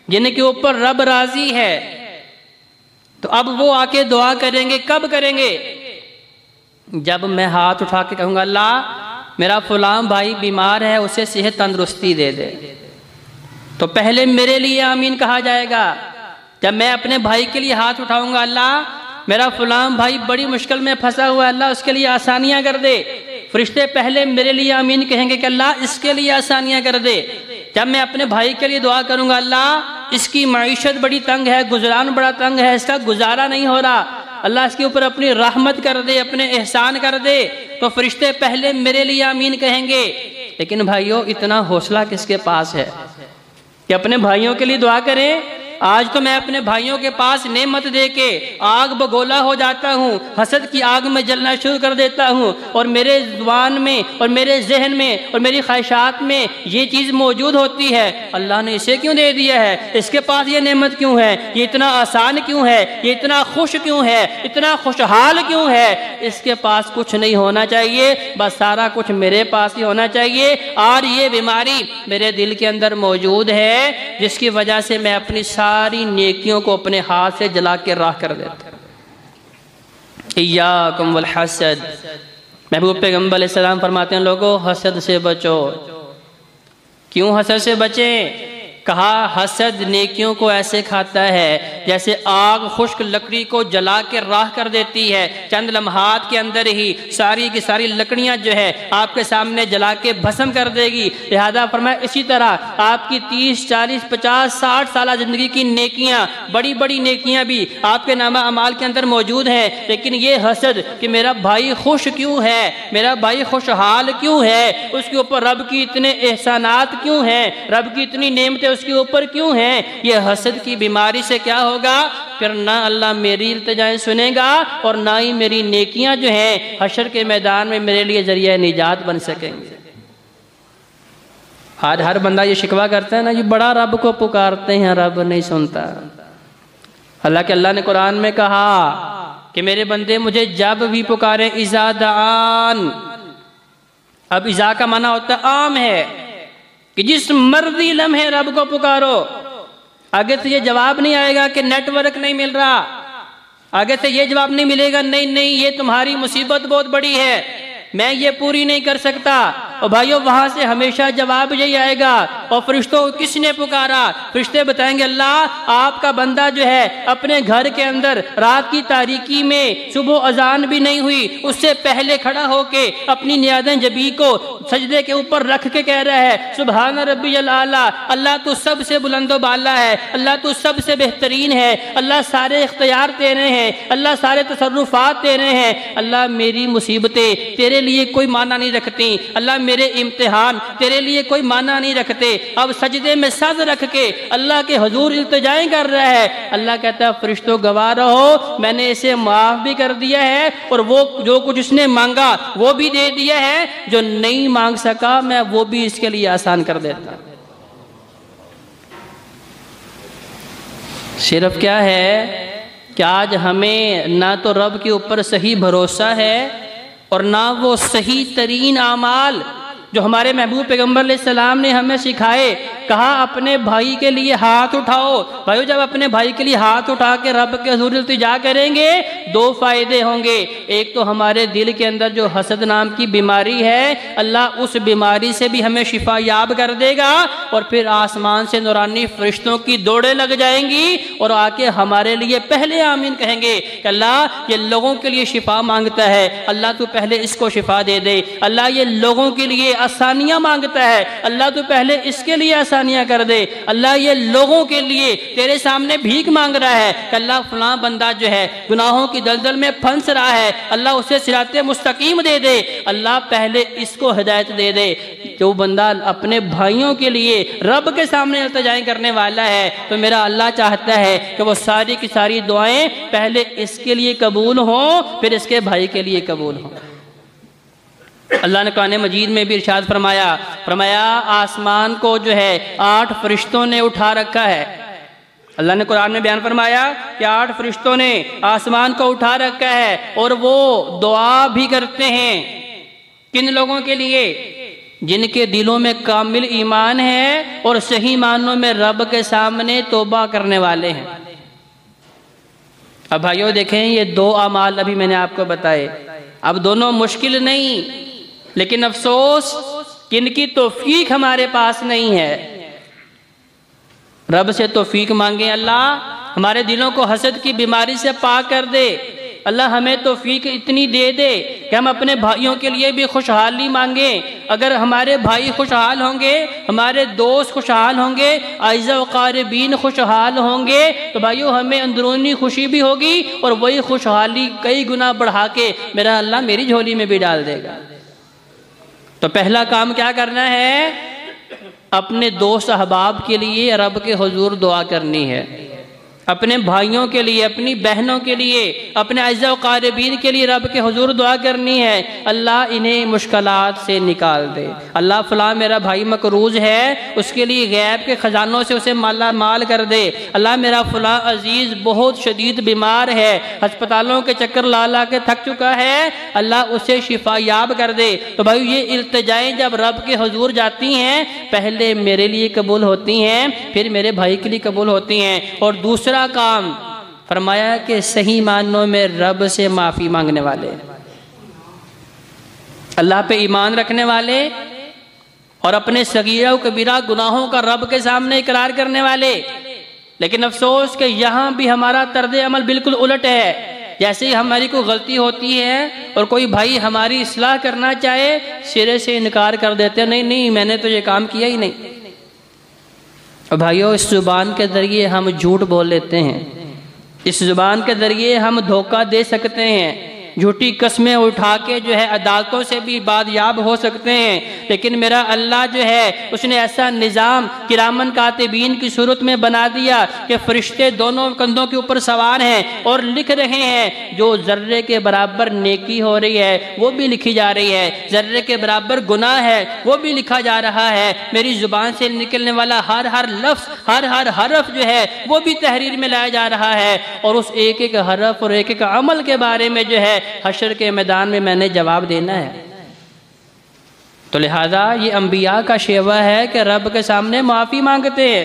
جن کے اوپر رب راضی ہے، تو اب وہ آ کے دعا کریں گے. کب کریں گے؟ جب میں ہاتھ اٹھا کے کہوں گا اللہ میرا فلاں بھائی بیمار ہے، اسے صحت تندرستی دے دے، تو پہلے میرے لیے آمین کہا جائے گا. جب میں اپنے بھائی کے لیے ہاتھ اٹھاؤں گا اللہ میرا فلاں بھائی بڑی مشکل میں پھنسا ہوا ہے، اللہ اس کے لیے آسانیاں کر دے، فرشتے پہلے میرے لیے آمین کہیں گے کہ اللہ اس کے لیے آسانیاں کر دے. جب میں اپنے بھائی کے لیے دعا کروں گا اللہ اس کی معیشت بڑی تنگ ہے، گزران بڑا تنگ ہے، اس کا گزارا نہیں ہو رہا، اللہ اس کے اوپر اپنی رحمت کر دے، اپنے احسان کر دے، تو فرشتے پہلے میرے لیے آمین کہیں گے. لیکن بھائیوں اتنا حوصلہ کس کے پاس ہے کہ اپنے بھائیوں کے لیے دعا کریں؟ آج تو میں اپنے بھائیوں کے پاس نعمت دے کے آگ بگولا ہو جاتا ہوں، حسد کی آگ میں جلنا شروع کر دیتا ہوں، اور میرے زبان میں اور میرے ذہن میں اور میری خواہشات میں یہ چیز موجود ہوتی ہے، اللہ نے اسے کیوں دے دیا ہے، اس کے پاس یہ نعمت کیوں ہے، یہ اتنا آسان کیوں ہے، یہ اتنا خوش کیوں ہے، اتنا خوشحال کیوں ہے، اس کے پاس کچھ نہیں ہونا چاہیے، بس سارا کچھ میرے پاس ہی ہونا چاہیے. اور یہ بیماری میرے دل کے اندر موجود ہے جس کی وجہ سے میں اپنی ساری نیکیوں کو اپنے ہاتھ سے جلا کے راہ کر دیتا ہوں. ایاکم والحسد، محبوب پیغمبر علیہ السلام فرماتے ہیں لوگوں حسد سے بچو. کیوں حسد سے بچیں؟ کہا حسد نیکیوں کو ایسے کھاتا ہے جیسے آگ خشک لکڑی کو جلا کے راہ کر دیتی ہے، چند لمحات کے اندر ہی ساری کی ساری لکڑیاں جو ہے آپ کے سامنے جلا کے بھسم کر دے گی. لہذا فرمایا اسی طرح آپ کی 30 40 50 60 سالہ زندگی کی نیکیاں، بڑی بڑی نیکیاں بھی آپ کے نامہ اعمال کے اندر موجود ہیں، لیکن یہ حسد کہ میرا بھائی خوش کیوں ہے، میرا بھائی خوشحال کیوں ہے، اس کے اوپر رب کی اتنے احسانات کیوں ہیں، رب کی اتنی نعمتیں اس کے اوپر کیوں ہیں، یہ حسد کی بیماری سے کیا ہوگا؟ پھر نہ اللہ میری التجائیں سنے گا اور نہ ہی میری نیکیاں جو ہیں حشر کے میدان میں میرے لیے ذریعہ نجات بن سکیں گے. آج ہر بندہ یہ شکوہ کرتا ہے نا، یہ بڑا رب کو پکارتے ہیں رب نہیں سنتا. اللہ نے قرآن میں کہا کہ میرے بندے مجھے جب بھی پکارے اذا دعان. اب اذا کا معنی ہوتا ہے عام ہے کہ جس مرضی لمحے رب کو پکارو. آگے سے یہ جواب نہیں آئے گا کہ نیٹ ورک نہیں مل رہا، آگے سے یہ جواب نہیں ملے گا نہیں یہ تمہاری مصیبت بہت بڑی ہے، میں یہ پوری نہیں کر سکتا. اور بھائیو وہاں سے ہمیشہ جواب یہی آئے گا اور فرشتوں کس نے پکارا؟ فرشتے بتائیں گے اللہ آپ کا بندہ جو ہے اپنے گھر کے اندر رات کی تاریکی میں صبح اذان بھی نہیں ہوئی اس سے پہلے کھڑا ہو کے اپنی نیازیں جبی کو سجدے کے اوپر رکھ کے کہہ رہا ہے سبحان ربی الاعلیٰ، اللہ تو سب سے بلند و بالا ہے، اللہ تو سب سے بہترین ہے، اللہ سارے اختیار تیرے ہیں، اللہ سارے تصرفات تیرے ہیں، اللہ میری مصیبتیں تیرے لیے کوئی معنی نہیں رکھتی، اللہ میرے امتحان تیرے لیے کوئی معنی نہیں رکھتے. اب سجدے میں سر رکھ کے اللہ کے حضور التجائیں کر رہا ہے. اللہ کہتا ہے فرشتوں گواہ رہو میں نے اسے معاف بھی کر دیا ہے اور وہ جو کچھ اس نے مانگا وہ بھی دے دیا ہے، جو نہیں مانگ سکا میں وہ بھی اس کے لیے آسان کر دیتا. صرف کیا ہے کہ آج ہمیں نہ تو رب کے اوپر صحیح بھروسہ ہے اور نہ وہ صحیح ترین اعمال جو ہمارے محبوب پیغمبر علیہ السلام نے ہمیں سکھائے. کہا اپنے بھائی کے لیے ہاتھ اٹھاؤ. بھائیو جب اپنے بھائی کے لیے ہاتھ اٹھا کے رب کے حضور التجا کریں گے دو فائدے ہوں گے. ایک تو ہمارے دل کے اندر جو حسد نام کی بیماری ہے اللہ اس بیماری سے بھی ہمیں شفا یاب کر دے گا، اور پھر آسمان سے نورانی فرشتوں کی دوڑیں لگ جائیں گی اور آ کے ہمارے لیے پہلے آمین کہیں گے کہ اللہ یہ لوگوں کے لیے شفا مانگتا ہے، اللہ تو پہلے اس کو شفا دے دے. اللہ یہ لوگوں کے لیے آسانیاں مانگتا ہے، اللہ تو پہلے اس کے لیے آسانیاں کر دے. اللہ یہ لوگوں کے لیے تیرے سامنے بھیک مانگ رہا ہے کہ اللہ فلاں بندہ جو ہے گناہوں کی دلدل میں پھنس رہا ہے، اللہ اسے صراط مستقیم دے دے، اللہ پہلے اس کو ہدایت دے دے. جو بندہ اپنے بھائیوں کے لیے رب کے سامنے التجائیں کرنے والا ہے تو میرا اللہ چاہتا ہے کہ وہ ساری کی ساری دعائیں پہلے اس کے لیے قبول ہوں پھر اس کے بھائی کے لیے قبول ہوں. اللہ نے قرآن مجید میں بھی ارشاد فرمایا آسمان کو جو ہے 8 فرشتوں نے اٹھا رکھا ہے. اللہ نے قرآن میں بیان فرمایا کہ 8 فرشتوں نے آسمان کو اٹھا رکھا ہے اور وہ دعا بھی کرتے ہیں. کن لوگوں کے لیے؟ جن کے دلوں میں کامل ایمان ہے اور صحیح معنوں میں رب کے سامنے توبہ کرنے والے ہیں۔ اب بھائیو دیکھیں، یہ دو اعمال ابھی میں نے آپ کو بتائے، اب دونوں مشکل نہیں، لیکن افسوس کہ ان کی توفیق ہمارے پاس نہیں ہے۔ رب سے توفیق مانگیں، اللہ ہمارے دلوں کو حسد کی بیماری سے پاک کر دے، اللہ ہمیں توفیق اتنی دے دے کہ ہم اپنے بھائیوں کے لیے بھی خوشحالی مانگیں۔ اگر ہمارے بھائی خوشحال ہوں گے، ہمارے دوست خوشحال ہوں گے، اعزاء و قاربین خوشحال ہوں گے، تو بھائیوں ہمیں اندرونی خوشی بھی ہوگی اور وہی خوشحالی کئی گنا بڑھا کے میرا اللہ میری جھولی میں بھی ڈال دے گا۔ تو پہلا کام کیا کرنا ہے؟ اپنے دوست احباب کے لیے رب کے حضور دعا کرنی ہے، اپنے بھائیوں کے لیے، اپنی بہنوں کے لیے، اپنے اعزاء و قاربین کے لیے رب کے حضور دعا کرنی ہے، اللہ انہیں مشکلات سے نکال دے۔ اللہ فلاں میرا بھائی مقروض ہے، اس کے لیے غیب کے خزانوں سے اسے مالا مال کر دے۔ اللہ میرا فلاں عزیز بہت شدید بیمار ہے، ہسپتالوں کے چکر لا لا کے تھک چکا ہے، اللہ اسے شفا یاب کر دے۔ تو بھائی یہ التجائیں جب رب کے حضور جاتی ہیں، پہلے میرے لیے قبول ہوتی ہیں، پھر میرے بھائی کے لیے قبول ہوتی ہیں۔ اور دوسرا کام فرمایا کہ صحیح معنوں میں رب سے معافی مانگنے والے، اللہ پہ ایمان رکھنے والے اور اپنے صغیرہ و کبیرہ گناہوں کا رب کے سامنے اقرار کرنے والے۔ لیکن افسوس کہ یہاں بھی ہمارا طرز عمل بالکل الٹ ہے۔ جیسے ہی ہماری کوئی غلطی ہوتی ہے اور کوئی بھائی ہماری اصلاح کرنا چاہے، سرے سے انکار کر دیتے ہیں، نہیں میں نے تو یہ کام کیا ہی نہیں۔ اور بھائیو اس زبان کے ذریعے ہم جھوٹ بول لیتے ہیں، اس زبان کے ذریعے ہم دھوکہ دے سکتے ہیں، جھوٹی قسمیں اٹھا کے جو ہے عدالتوں سے بھی بادیاب ہو سکتے ہیں۔ لیکن میرا اللہ جو ہے اس نے ایسا نظام کرامن کاتبین کی صورت میں بنا دیا کہ فرشتے دونوں کندھوں کے اوپر سوار ہیں اور لکھ رہے ہیں، جو ذرے کے برابر نیکی ہو رہی ہے وہ بھی لکھی جا رہی ہے، ذرے کے برابر گناہ ہے وہ بھی لکھا جا رہا ہے، میری زبان سے نکلنے والا ہر لفظ، ہر حرف جو ہے وہ بھی تحریر میں لایا جا رہا ہے، اور اس ایک ایک حرف اور ایک ایک عمل کے بارے میں جو ہے حشر کے میدان میں میں نے جواب دینا ہے۔ تو لہذا یہ انبیاء کا شیوہ ہے کہ رب کے سامنے معافی مانگتے ہیں۔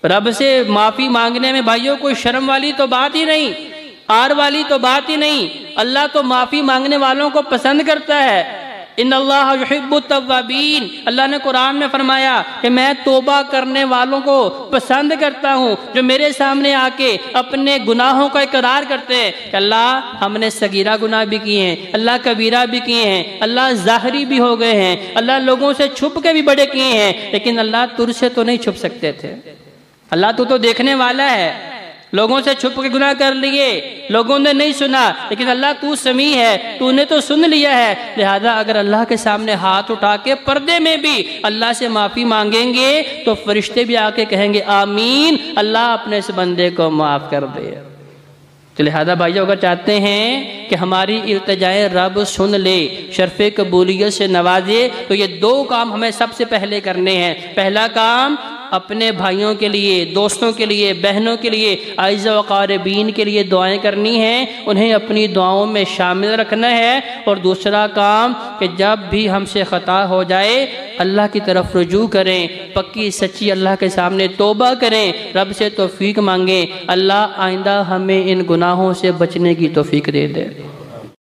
رب سے معافی مانگنے میں بھائیوں کوئی شرم والی تو بات ہی نہیں، آر والی تو بات ہی نہیں۔ اللہ تو معافی مانگنے والوں کو پسند کرتا ہے۔ ان اللہ یحب التوابین، اللہ نے قرآن میں فرمایا کہ میں توبہ کرنے والوں کو پسند کرتا ہوں، جو میرے سامنے آ کے اپنے گناہوں کا اقرار کرتے ہیں کہ اللہ ہم نے صغیرہ گناہ بھی کیے ہیں، اللہ کبیرہ بھی کیے ہیں، اللہ ظاہری بھی ہو گئے ہیں، اللہ لوگوں سے چھپ کے بھی بڑے کیے ہیں، لیکن اللہ تجھ سے تو نہیں چھپ سکتے تھے۔ اللہ تو دیکھنے والا ہے، لوگوں سے چھپ کے گناہ کر لیے، لوگوں نے نہیں سنا، لیکن اللہ تو سمیع ہے، تو نے تو سن لیا ہے۔ لہذا اگر اللہ کے سامنے ہاتھ اٹھا کے پردے میں بھی اللہ سے معافی مانگیں گے تو فرشتے بھی آ کے کہیں گے آمین، اللہ اپنے اس بندے کو معاف کر دے۔ تو لہذا بھائیو اگر چاہتے ہیں کہ ہماری التجائیں رب سن لے، شرف قبولیت سے نوازے، تو یہ دو کام ہمیں سب سے پہلے کرنے ہیں۔ پہلا کام اپنے بھائیوں کے لیے، دوستوں کے لیے، بہنوں کے لیے، اعزاء و قاربین کے لیے دعائیں کرنی ہیں، انہیں اپنی دعاؤں میں شامل رکھنا ہے۔ اور دوسرا کام کہ جب بھی ہم سے خطا ہو جائے اللہ کی طرف رجوع کریں، پکی سچی اللہ کے سامنے توبہ کریں، رب سے توفیق مانگیں، اللہ آئندہ ہمیں ان گناہوں سے بچنے کی توفیق دے دے۔